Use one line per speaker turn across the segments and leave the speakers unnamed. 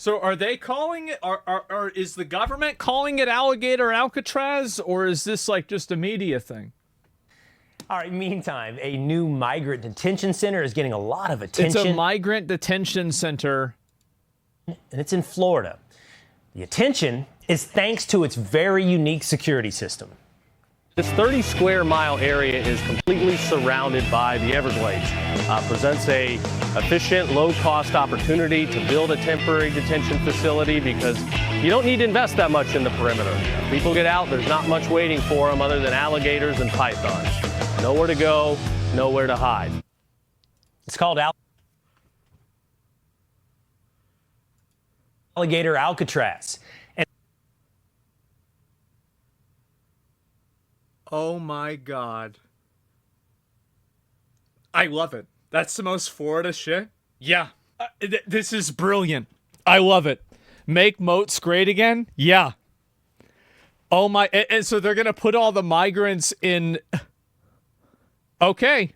So are they calling it, or is the government calling it Alligator Alcatraz, or is this like just a media thing?
All right, meantime, a new migrant detention center is getting a lot of attention.
It's a migrant detention center.
And it's in Florida. The attention is thanks to its very unique security system.
This 30 square mile area is completely surrounded by the Everglades. Presents a efficient, low-cost opportunity to build a temporary detention facility because you don't need to invest that much in the perimeter. If people get out, there's not much waiting for them other than alligators and pythons. Nowhere to go, nowhere to hide.
It's called Alligator Alcatraz.
Oh my God. I love it. That's the most Florida shit. Yeah. This is brilliant. I love it. Make moats great again? Yeah. Oh my. And so they're going to put all the migrants in. Okay.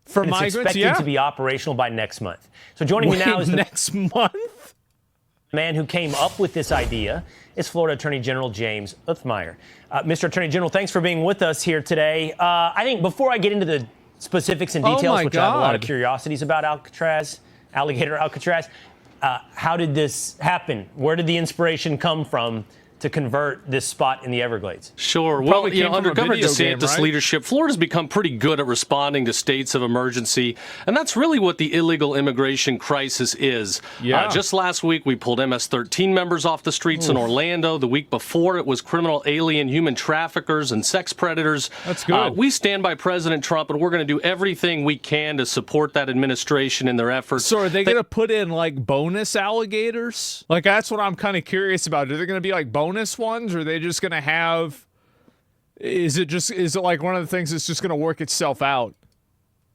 For
and
migrants,
it's expected to be operational by next month. So joining me now is the
next month?
man who came up with this idea is Florida Attorney General James Uthmeier. Mr. Attorney General, thanks for being with us here today. I think before I get into the specifics and details, which I have a lot of curiosities about Alligator Alcatraz, how did this happen? Where did the inspiration come from to convert this spot in the Everglades?
Sure. Well, under Governor DeSantis' leadership, Florida's become pretty good at responding to states of emergency, and that's really what the illegal immigration crisis is.
Yeah.
Just last week, we pulled MS-13 members off the streets in Orlando. The week before, it was criminal alien human traffickers and sex predators.
That's good.
We stand by President Trump, and we're going to do everything we can to support that administration in their efforts.
So are they going to put in, like, bonus alligators? Like, that's what I'm kind of curious about. Are there going to be, like, bonus ones, or are they just going to have, is it like one of the things that's just going to work itself out?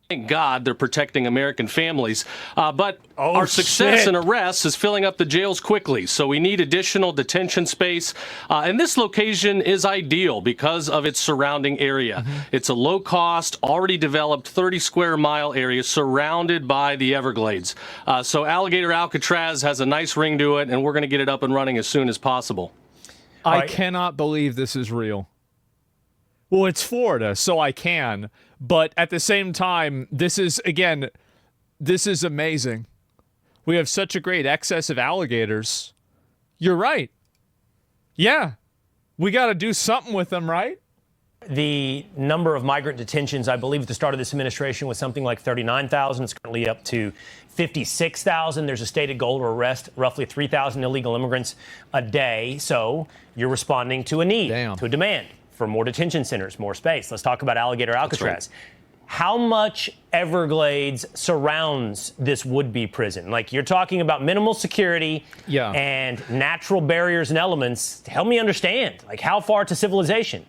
Thank God they're protecting American families. But our success in arrests is filling up the jails quickly. So we need additional detention space. And this location is ideal because of its surrounding area. It's a low-cost, already developed 30 square mile area surrounded by the Everglades. So Alligator Alcatraz has a nice ring to it, and we're going to get it up and running as soon as possible.
I cannot believe this is real. Well, it's Florida, so I can. But at the same time, this is amazing. We have such a great excess of alligators. You're right. Yeah. We got to do something with them, right?
The number of migrant detentions, I believe, at the start of this administration was something like 39,000. It's currently up to 56,000. There's a stated goal to arrest roughly 3,000 illegal immigrants a day. So you're responding to a need, to a demand for more detention centers, more space. Let's talk about Alligator Alcatraz. Right. How much Everglades surrounds this would-be prison? Like, you're talking about minimal security and natural barriers and elements. Help me understand. Like, how far to civilization?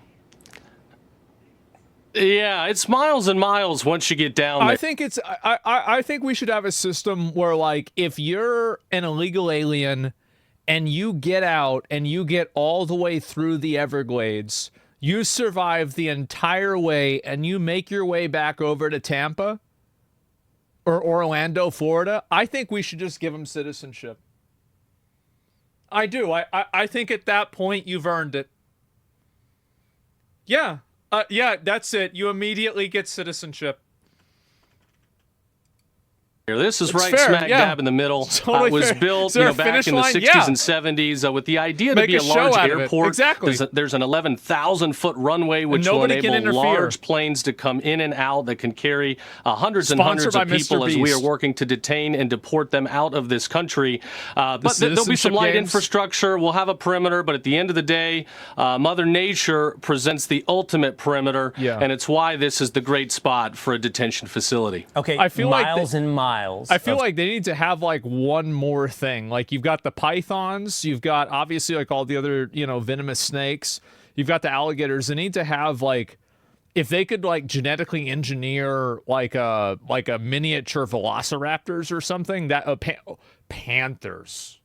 Yeah, it's miles and miles once you get down there.
I think we should have a system where, like, if you're an illegal alien and you get out and you get all the way through the Everglades, you survive the entire way and you make your way back over to Tampa or Orlando, Florida, I think we should just give them citizenship. I do. I think at that point you've earned it. Yeah. Yeah, that's it. You immediately get citizenship.
This is right smack dab in the middle.
Totally
it was built back in the 60s and 70s with the idea to be a large airport.
Exactly.
There's an 11,000-foot runway which will enable large planes to come in and out that can carry hundreds and hundreds of people as we are working to detain and deport them out of this country. But there'll be some light infrastructure. We'll have a perimeter, but at the end of the day, Mother Nature presents the ultimate perimeter, and it's why this is the great spot for a detention facility.
Okay, I feel miles and miles.
I feel like they need to have, like, one more thing. Like, you've got the pythons, you've got obviously, like, all the other, venomous snakes. You've got the alligators. They need to have, like, if they could, like, genetically engineer like a miniature velociraptors or something. That panthers.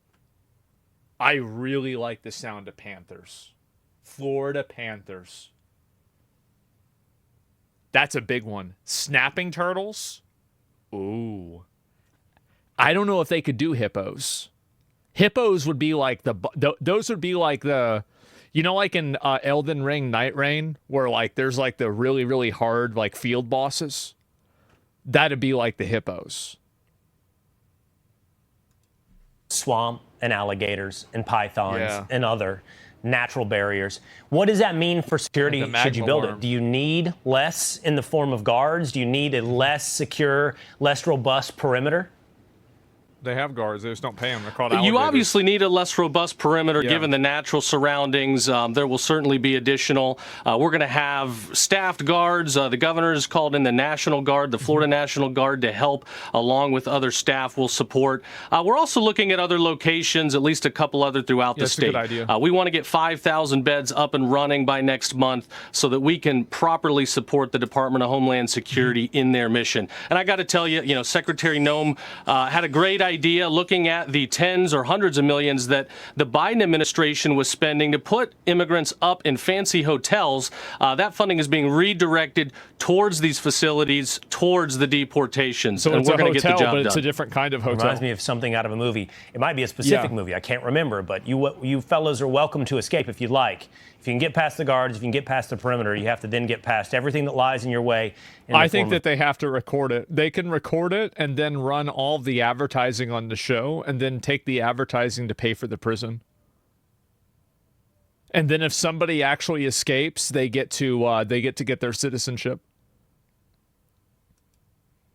I really like the sound of panthers. Florida panthers. That's a big one. Snapping turtles. Ooh. I don't know if they could do hippos. Hippos would be like those would be like the, like in Elden Ring Night Rain, where like there's like the really, really hard like field bosses. That'd be like the hippos.
Swamp and alligators and pythons
Yeah.
and other natural barriers. What does that mean for security should you build it? Do you need less in the form of guards? Do you need a less secure, less robust perimeter?
They have guards. They just don't pay them. They're called alligators.
You obviously need a less robust perimeter given the natural surroundings. There will certainly be additional. We're going to have staffed guards. The governor has called in the National Guard, the Florida National Guard, to help, along with other staff will support. We're also looking at other locations, at least a couple other throughout the state.
That's a good idea.
We want to get 5,000 beds up and running by next month so that we can properly support the Department of Homeland Security in their mission. And I got to tell you, Secretary Noem had a great idea looking at the tens or hundreds of millions that the Biden administration was spending to put immigrants up in fancy hotels. That funding is being redirected towards these facilities, towards the deportations.
So
and
it's
we're
a
going to
hotel,
get the job
but
done.
it's a different kind of hotel.
Reminds me of something out of a movie. It might be a specific movie. I can't remember, but you fellows are welcome to escape if you'd like. If you can get past the guards, if you can get past the perimeter, you have to then get past everything that lies in your way.
I think that they have to record it. They can record it and then run all the advertising on the show and then take the advertising to pay for the prison. And then if somebody actually escapes, they get to get their citizenship.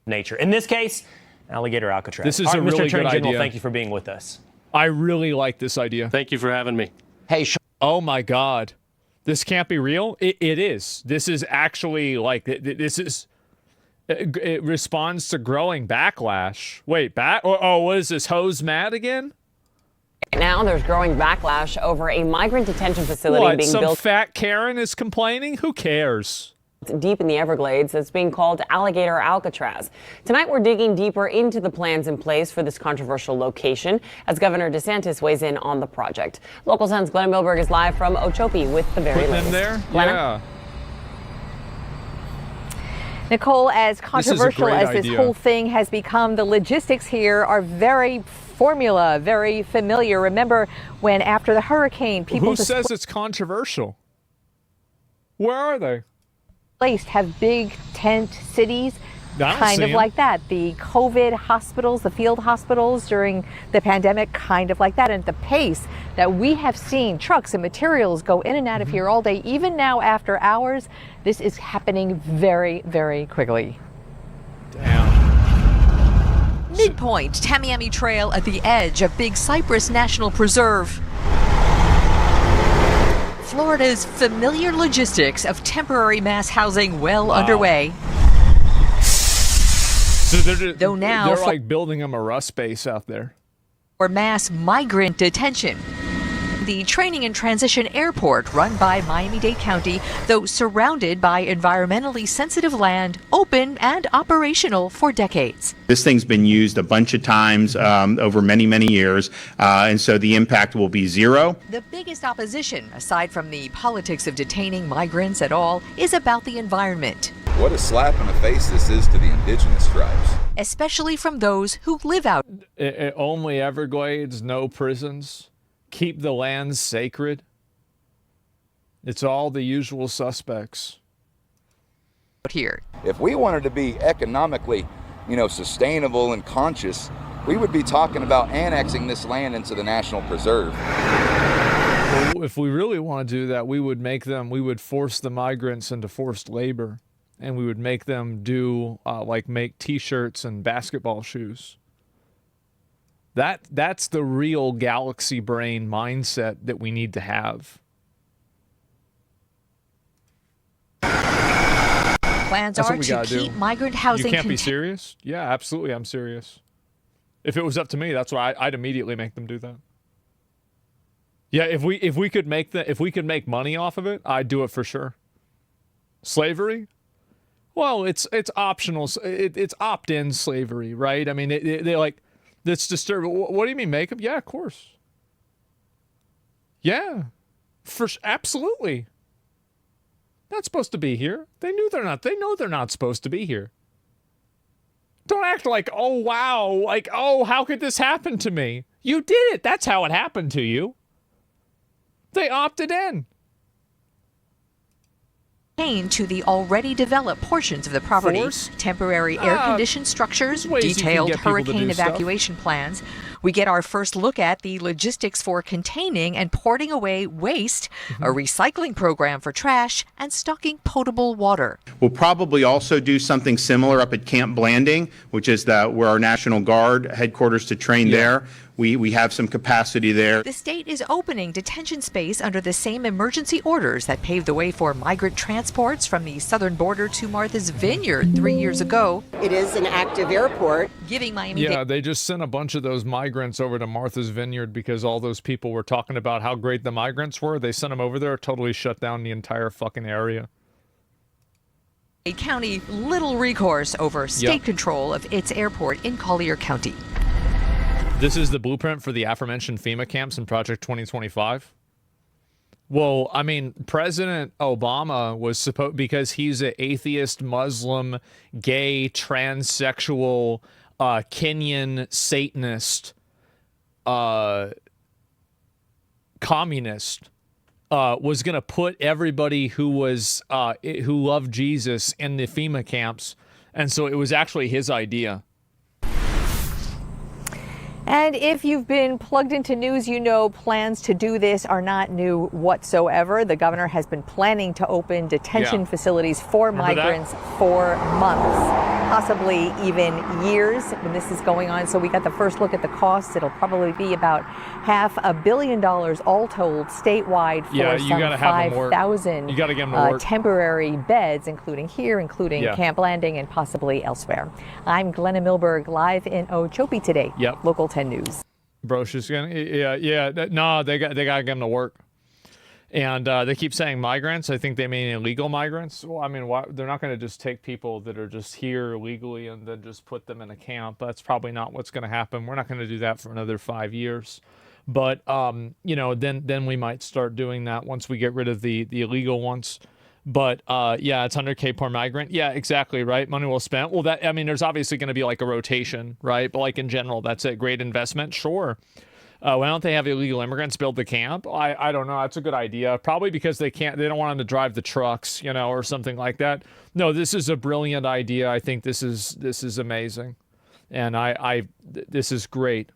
Nature. In this case, Alligator Alcatraz.
This is
All
a
right,
really
Mr. Attorney
good
General,
idea.
thank you for being with us.
I really like this idea.
Thank you for having me.
Hey,
Oh my God. This can't be real. It is. This is actually like, this is, it responds to growing backlash. Wait, what is this? Hose mad again?
Now there's growing backlash over a migrant detention facility
What,
being
some
built
fat Karen is complaining? Who cares?
deep in the Everglades that's being called Alligator Alcatraz. Tonight we're digging deeper into the plans in place for this controversial location as Governor DeSantis weighs in on the project. Local 10's Glenna Milberg is live from Ochope with the very
Putting
latest.
them there?
Glenna?
Yeah.
Nicole, as controversial
great
as this
idea.
whole thing has become, the logistics here are very very familiar. Remember when after the hurricane, people
Who says it's controversial? Where are they?
displaced have big tent cities,
I don't
kind
see
of
'em.
like that. The COVID hospitals, the field hospitals during the pandemic, kind of like that. And at the pace that we have seen trucks and materials go in and out of here all day, even now after hours, this is happening very, very quickly.
Midpoint, Tamiami Trail at the edge of Big Cypress National Preserve. Florida's familiar logistics of temporary mass housing well underway.
So
Though now
they're
for-
like building them a rust base out there.
For mass migrant detention. The training and transition airport run by Miami-Dade County, though surrounded by environmentally sensitive land, open and operational for decades.
This thing's been used a bunch of times over many, many years, and so the impact will be zero.
The biggest opposition, aside from the politics of detaining migrants at all, is about the environment,
What a slap in the face this is to the indigenous tribes.
especially from those who live out
Only Everglades, no prisons. Keep the lands sacred. It's all the usual suspects.
here.
If we wanted to be economically, sustainable and conscious, we would be talking about annexing this land into the National Preserve.
Well, if we really want to do that, we would force the migrants into forced labor, and we would make them do make T-shirts and basketball shoes. That's the real galaxy brain mindset that we need to have.
Plans
That's
are
what we
to
gotta
keep
do.
migrant
You
housing
can't be serious? Yeah, absolutely, I'm serious. If it was up to me, that's why I'd immediately make them do that. Yeah, if we could make money off of it, I'd do it for sure. Slavery? Well, it's optional. It's opt-in slavery, right? I mean, they like, that's disturbing. What do you mean make them? Yeah, of course. Yeah, absolutely. Not supposed to be here. They know they're not supposed to be here. Don't act like, oh wow, like, oh, how could this happen to me? You did it. That's how it happened to you. They opted in.
To the already developed portions of the property,
Force?
temporary air-conditioned structures,
ways you can
detailed
get people to do
hurricane
stuff.
evacuation plans. We get our first look at the logistics for containing and porting away waste, a recycling program for trash, and stocking potable water.
We'll probably also do something similar up at Camp Blanding, which is where our National Guard headquarters to train there. We have some capacity there.
The state is opening detention space under the same emergency orders that paved the way for migrant transports from the southern border to Martha's Vineyard 3 years ago.
It is an active airport.
Giving Miami
Yeah, they just sent a bunch of those migrants over to Martha's Vineyard because all those people were talking about how great the migrants were. They sent them over there, totally shut down the entire fucking area.
County little recourse over state control of its airport in Collier County.
This is the blueprint for the aforementioned FEMA camps in Project 2025. Well, I mean, President Obama was supposed, because he's an atheist, Muslim, gay, transsexual, Kenyan Satanist, communist, was going to put everybody who loved Jesus in the FEMA camps. And so it was actually his idea.
And if you've been plugged into news, you know plans to do this are not new whatsoever. The governor has been planning to open detention facilities for migrants for months, possibly even years when this is going on. So we got the first look at the costs. It'll probably be about $500 million all told statewide for some 5,000 temporary beds, including here, including Camp Landing and possibly elsewhere. I'm Glenna Milberg, live in Okeechobee today. Local 10 News.
Bro, she's gonna, no, they got to get them to work. And they keep saying migrants. I think they mean illegal migrants. Well, I mean, they're not going to just take people that are just here illegally and then just put them in a camp. That's probably not what's going to happen. We're not going to do that for another 5 years. But, then we might start doing that once we get rid of the illegal ones. But, it's 100K per migrant. Yeah, exactly, right? Money well spent. Well, there's obviously going to be like a rotation, right? But like in general, that's a great investment. Sure. Why don't they have illegal immigrants build the camp? I don't know. That's a good idea. Probably because they don't want them to drive the trucks, or something like that. No, this is a brilliant idea. I think this is amazing. And this is great.